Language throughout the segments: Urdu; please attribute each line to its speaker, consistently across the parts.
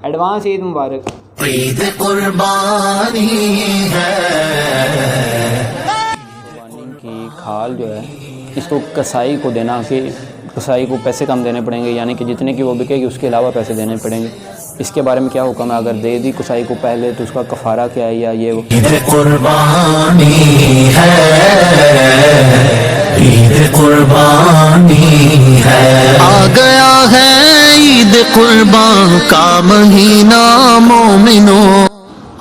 Speaker 1: ایڈوانس عید مبارک.
Speaker 2: عید قربانی ہے.
Speaker 1: قربانی کی کھال جو ہے اس کو کسائی کو دینا کہ کسائی کو پیسے کم دینے پڑیں گے، یعنی کہ جتنے کی وہ بکے گی اس کے علاوہ پیسے دینے پڑیں گے. اس کے بارے میں کیا حکم ہے؟ اگر دے دی کسائی کو پہلے تو اس کا کفارہ کیا ہے یا یہ وہ؟
Speaker 2: عید قربانی ہے. عید قربانی ہے. آ گیا ہے عید قربان کا مہینہ مومنوں.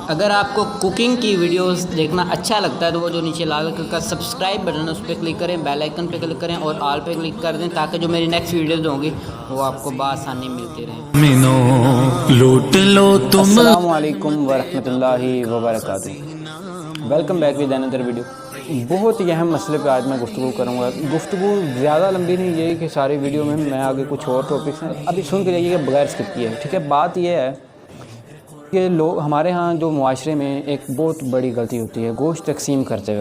Speaker 3: اگر آپ کو کوکنگ کی ویڈیوز دیکھنا اچھا لگتا ہے تو وہ جو نیچے لال کلر کا سبسکرائب بٹن ہے اس پہ کلک کریں، بیل آئیکن پہ کلک کریں اور آل پہ کلک کر دیں تاکہ جو میری نیکسٹ ویڈیوز ہوں گی وہ آپ کو بآسانی ملتی رہیں.
Speaker 2: لوٹ لو تم.
Speaker 1: السلام علیکم ورحمۃ اللہ وبرکاتہ. Welcome back with another video. بہت ہی اہم مسئلے پہ آج میں گفتگو کروں گا. گفتگو زیادہ لمبی نہیں، یہی کہ ساری ویڈیو میں آگے کچھ اور ٹاپکس ہیں ابھی سن کے جائیے گا بغیر اسکپ کیے. ٹھیک ہے، بات یہ ہے کہ لوگ ہمارے ہاں جو معاشرے میں ایک بہت بڑی غلطی ہوتی ہے گوشت تقسیم کرتے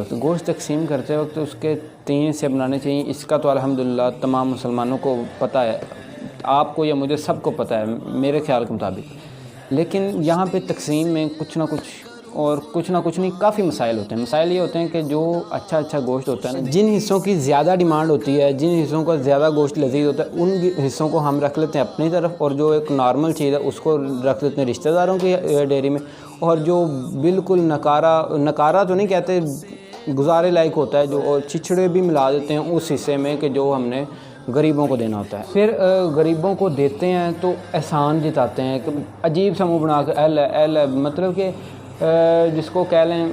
Speaker 1: وقت اس کے 3 حصے بنانے چاہیے. اس کا تو الحمدللہ تمام مسلمانوں کو پتہ ہے، آپ کو یا مجھے سب کو پتہ ہے میرے خیال کے مطابق. لیکن یہاں پہ تقسیم میں کچھ نہ کچھ نہیں، کافی مسائل ہوتے ہیں. مسائل یہ ہوتے ہیں کہ جو اچھا گوشت ہوتا ہے نا، جن حصوں کی زیادہ ڈیمانڈ ہوتی ہے، جن حصوں کا زیادہ گوشت لذیذ ہوتا ہے، ان حصوں کو ہم رکھ لیتے ہیں اپنی طرف، اور جو ایک نارمل چیز ہے اس کو رکھ لیتے ہیں رشتہ داروں کی ڈیری میں. اور جو بالکل نکارا تو نہیں کہتے، گزارے لائق ہوتا ہے جو، اور چھچڑے بھی ملا دیتے ہیں اس حصے میں کہ جو ہم نے غریبوں کو دینا ہوتا ہے. پھر غریبوں کو دیتے ہیں تو احسان جتاتے ہیں کہ عجیب سا منہ بنا کے ایل مطلب کہ جس کو کہہ لیں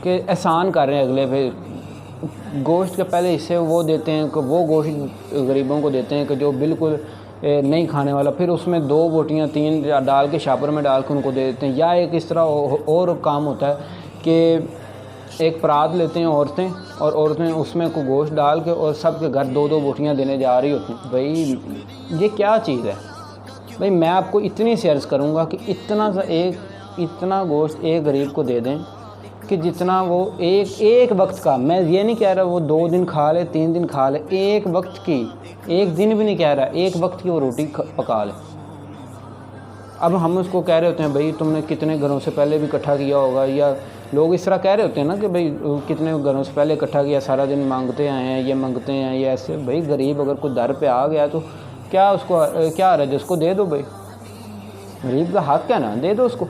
Speaker 1: کہ احسان کر رہے ہیں اگلے پہ. گوشت کے پہلے حصے وہ دیتے ہیں کہ وہ گوشت غریبوں کو دیتے ہیں کہ جو بالکل نہیں کھانے والا. پھر اس میں 2 بوٹیاں 3 ڈال کے شاپر میں ڈال کے ان کو دے دیتے ہیں. یا ایک اس طرح اور کام ہوتا ہے کہ ایک پرات لیتے ہیں عورتیں اس میں کو گوشت ڈال کے اور سب کے گھر 2 بوٹیاں دینے جا رہی ہوتی ہیں. بھائی یہ کیا چیز ہے؟ بھائی میں آپ کو اتنی سی عرض کروں گا کہ اتنا گوشت ایک غریب کو دے دیں کہ جتنا وہ ایک وقت کا، میں یہ نہیں کہہ رہا وہ 2 دن کھا لے 3 دن کھا لے، ایک وقت کی، ایک دن بھی نہیں کہہ رہا، ایک وقت کی وہ روٹی پکا لے. اب ہم اس کو کہہ رہے ہوتے ہیں بھائی تم نے کتنے گھروں سے پہلے بھی اکٹھا کیا ہوگا، یا لوگ اس طرح کہہ رہے ہوتے ہیں نا کہ بھائی کتنے گھروں سے پہلے اکٹھا کیا، سارا دن مانگتے آئے ہیں، یہ منگتے ہیں یہ ایسے. بھائی غریب اگر کوئی در پہ آ گیا تو کیا اس کو کیا رہ جس کو دے دو. بھائی غریب کا حق ہے نا، دے دو اس کو.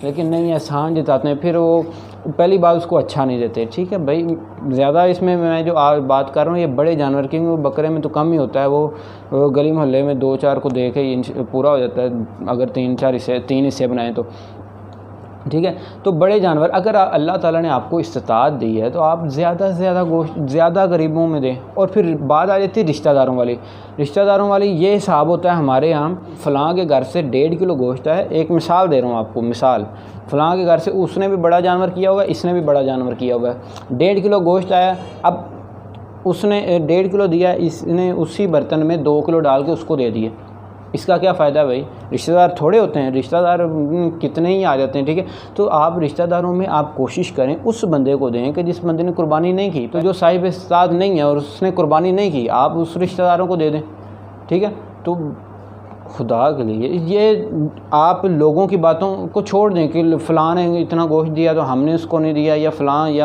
Speaker 1: لیکن نہیں، احسان جتاتے ہیں. پھر وہ پہلی بات اس کو اچھا نہیں دیتے. ٹھیک ہے بھائی، زیادہ اس میں جو آج بات کر رہا ہوں یہ بڑے جانور کی، وہ بکرے میں تو کم ہی ہوتا ہے، وہ گلی محلے میں 2-4 کو دے کے پورا ہو جاتا ہے اگر 3 حصے بنائیں تو. ٹھیک ہے، تو بڑے جانور اگر اللہ تعالیٰ نے آپ کو استطاعت دی ہے تو آپ زیادہ سے زیادہ گوشت زیادہ غریبوں میں دیں. اور پھر بات آ جاتی ہے رشتہ داروں والی. یہ حساب ہوتا ہے ہمارے یہاں، فلاں کے گھر سے 1.5 کلو گوشت ہے. ایک مثال دے رہا ہوں آپ کو، مثال فلاں کے گھر سے اس نے بھی بڑا جانور کیا ہوا ہے، اس نے بھی بڑا جانور کیا ہوا ہے. 1.5 کلو گوشت آیا، اب اس نے 1.5 کلو دیا، اس نے اسی برتن میں 2 کلو ڈال کے اس کو دے دیے. اس کا کیا فائدہ ہے بھائی؟ رشتہ دار تھوڑے ہوتے ہیں، رشتہ دار کتنے ہی آ جاتے ہیں. ٹھیک ہے، تو آپ رشتہ داروں میں آپ کوشش کریں اس بندے کو دیں کہ جس بندے نے قربانی نہیں کی. تو جو صاحب استطاعت نہیں ہے اور اس نے قربانی نہیں کی، آپ اس رشتہ داروں کو دے دیں. ٹھیک ہے، تو خدا کے لیے یہ آپ لوگوں کی باتوں کو چھوڑ دیں کہ فلاں نے اتنا گوشت دیا تو ہم نے اس کو نہیں دیا، یا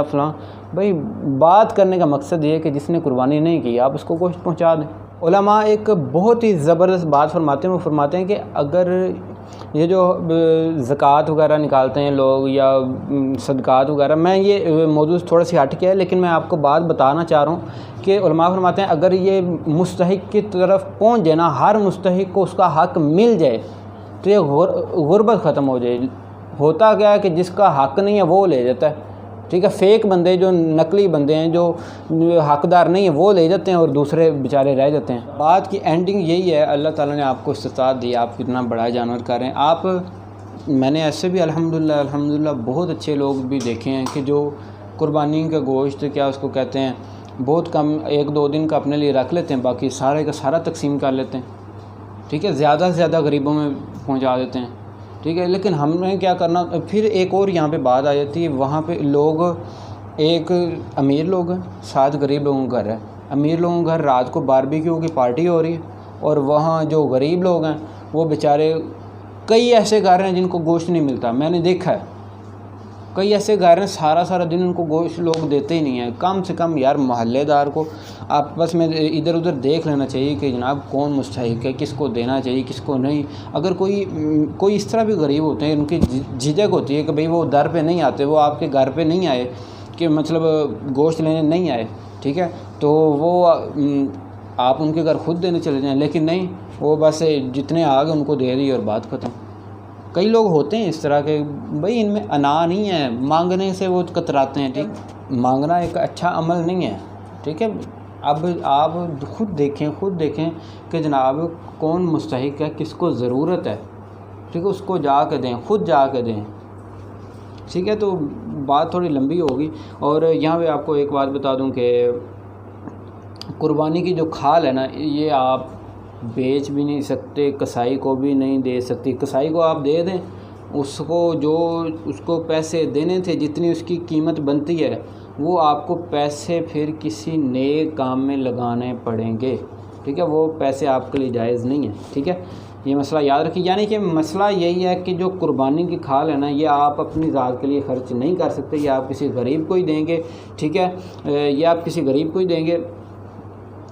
Speaker 1: فلاں. بھائی بات کرنے کا مقصد یہ ہے کہ جس نے قربانی نہیں کی آپ اس کو گوشت پہنچا دیں. علماء ایک بہت ہی زبردست بات فرماتے ہیں. وہ فرماتے ہیں کہ اگر یہ جو زکوٰۃ وغیرہ نکالتے ہیں لوگ یا صدقات وغیرہ، میں یہ موضوع تھوڑا سی ہٹ کے ہے لیکن میں آپ کو بات بتانا چاہ رہا ہوں کہ علماء فرماتے ہیں اگر یہ مستحق کی طرف پہنچ جائے نا، ہر مستحق کو اس کا حق مل جائے تو یہ غربت ختم ہو جائے. ہوتا کیا ہے کہ جس کا حق نہیں ہے وہ لے جاتا ہے. ٹھیک ہے، فیک بندے جو نقلی بندے ہیں جو حقدار نہیں ہیں وہ لے جاتے ہیں اور دوسرے بیچارے رہ جاتے ہیں. بات کی اینڈنگ یہی ہے، اللہ تعالیٰ نے آپ کو استطاعت دی، آپ کتنا بڑا جانور کر رہے ہیں. میں نے ایسے بھی الحمدللہ بہت اچھے لوگ بھی دیکھے ہیں کہ جو قربانی کا گوشت کیا اس کو کہتے ہیں بہت کم 1-2 دن کا اپنے لیے رکھ لیتے ہیں، باقی سارے کا سارا تقسیم کر لیتے ہیں. ٹھیک ہے، زیادہ سے زیادہ غریبوں میں پہنچا دیتے ہیں. ٹھیک ہے، لیکن ہم نے کیا کرنا. پھر ایک اور یہاں پہ بات آ جاتی ہے، وہاں پہ لوگ ایک امیر لوگ ہیں، 7 غریب لوگوں کا گھر ہے. امیر لوگوں کا گھر رات کو باربیکیو کی پارٹی ہو رہی ہے، اور وہاں جو غریب لوگ ہیں وہ بیچارے کئی ایسے گھر ہیں جن کو گوشت نہیں ملتا، میں نے دیکھا ہے، کئی ایسے گھر ہیں سارا دن ان کو گوشت لوگ دیتے ہی نہیں ہیں۔ کم سے کم یار محلے دار کو آپس میں ادھر ادھر دیکھ لینا چاہیے کہ جناب کون مستحق ہے، کس کو دینا چاہیے کس کو نہیں۔ اگر کوئی اس طرح بھی غریب ہوتے ہیں، ان کی جھجک ہوتی ہے کہ بھئی وہ در پہ نہیں آتے، وہ آپ کے گھر پہ نہیں آئے کہ مطلب گوشت لینے نہیں آئے، ٹھیک ہے، تو وہ آپ ان کے گھر خود دینے چلے جائیں، لیکن نہیں، وہ بس جتنے آ گئے ان کو دے دی اور بات ختم۔ کئی لوگ ہوتے ہیں اس طرح کے، بھئی ان میں انا نہیں ہے، مانگنے سے وہ کتراتے ہیں، ٹھیک، مانگنا ایک اچھا عمل نہیں ہے، ٹھیک ہے۔ اب آپ خود دیکھیں کہ جناب کون مستحق ہے، کس کو ضرورت ہے، ٹھیک ہے، اس کو جا کے دیں، خود جا کے دیں، ٹھیک ہے۔ تو بات تھوڑی لمبی ہوگی، اور یہاں پہ آپ کو ایک بات بتا دوں کہ قربانی کی جو کھال ہے نا، یہ آپ بیچ بھی نہیں سکتے، کسائی کو بھی نہیں دے سکتی۔ کسائی کو آپ دے دیں، اس کو پیسے دینے تھے، جتنی اس کی قیمت بنتی ہے، وہ آپ کو پیسے پھر کسی نئے کام میں لگانے پڑیں گے، ٹھیک ہے، وہ پیسے آپ کے لیے جائز نہیں ہیں، ٹھیک ہے۔ یہ مسئلہ یاد رکھیے، یعنی کہ مسئلہ یہی ہے کہ جو قربانی کی کھال ہے نا، یہ آپ اپنی ذات کے لیے خرچ نہیں کر سکتے، یہ آپ کسی غریب کو ہی دیں گے، ٹھیک ہے، یہ آپ کسی غریب کو ہی دیں گے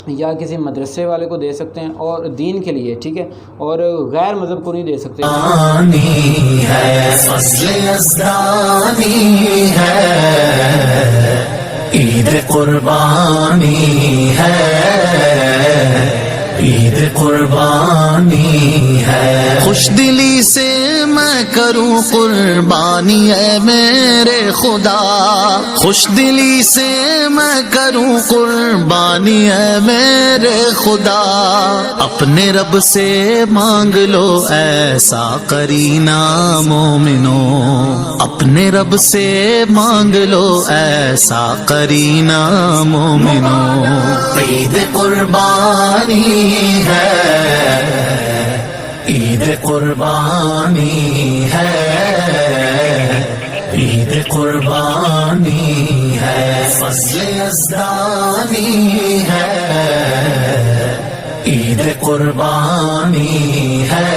Speaker 1: یا کسی مدرسے والے کو دے سکتے ہیں، اور دین کے لیے، ٹھیک ہے، اور غیر مذہب کو نہیں دے سکتے۔
Speaker 2: عید قربانی ہے، عید قربانی ہے، خوش دلی سے میں کروں قربانی ہے میرے خدا، خوش دلی سے میں کروں قربانی ہے میرے خدا، اپنے رب سے مانگ لو ایسا قرینہ مومنو، اپنے رب سے مانگ لو ایسا قرینہ مومنو، عید قربانی ہے، عید قربانی ہے، عید قربانی ہے، فضل یزدانی ہے، عید قربانی ہے،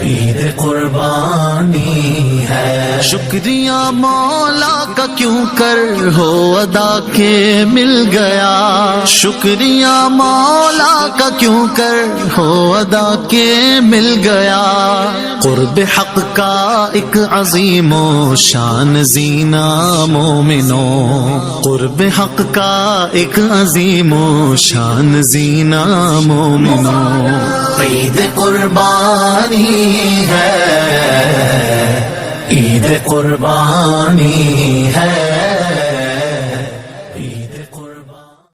Speaker 2: عید قربانی ہے، شکریہ مولا کا کیوں کر ہو ادا کے مل گیا، شکریہ مولا کا کیوں کر ہو ادا کے مل گیا، قرب حق کا ایک عظیم و شان زینہ مومنو، قرب حق کا ایک عظیم و شان زینہ مومنو، عید قربانی ہے، عید قربانی ہے،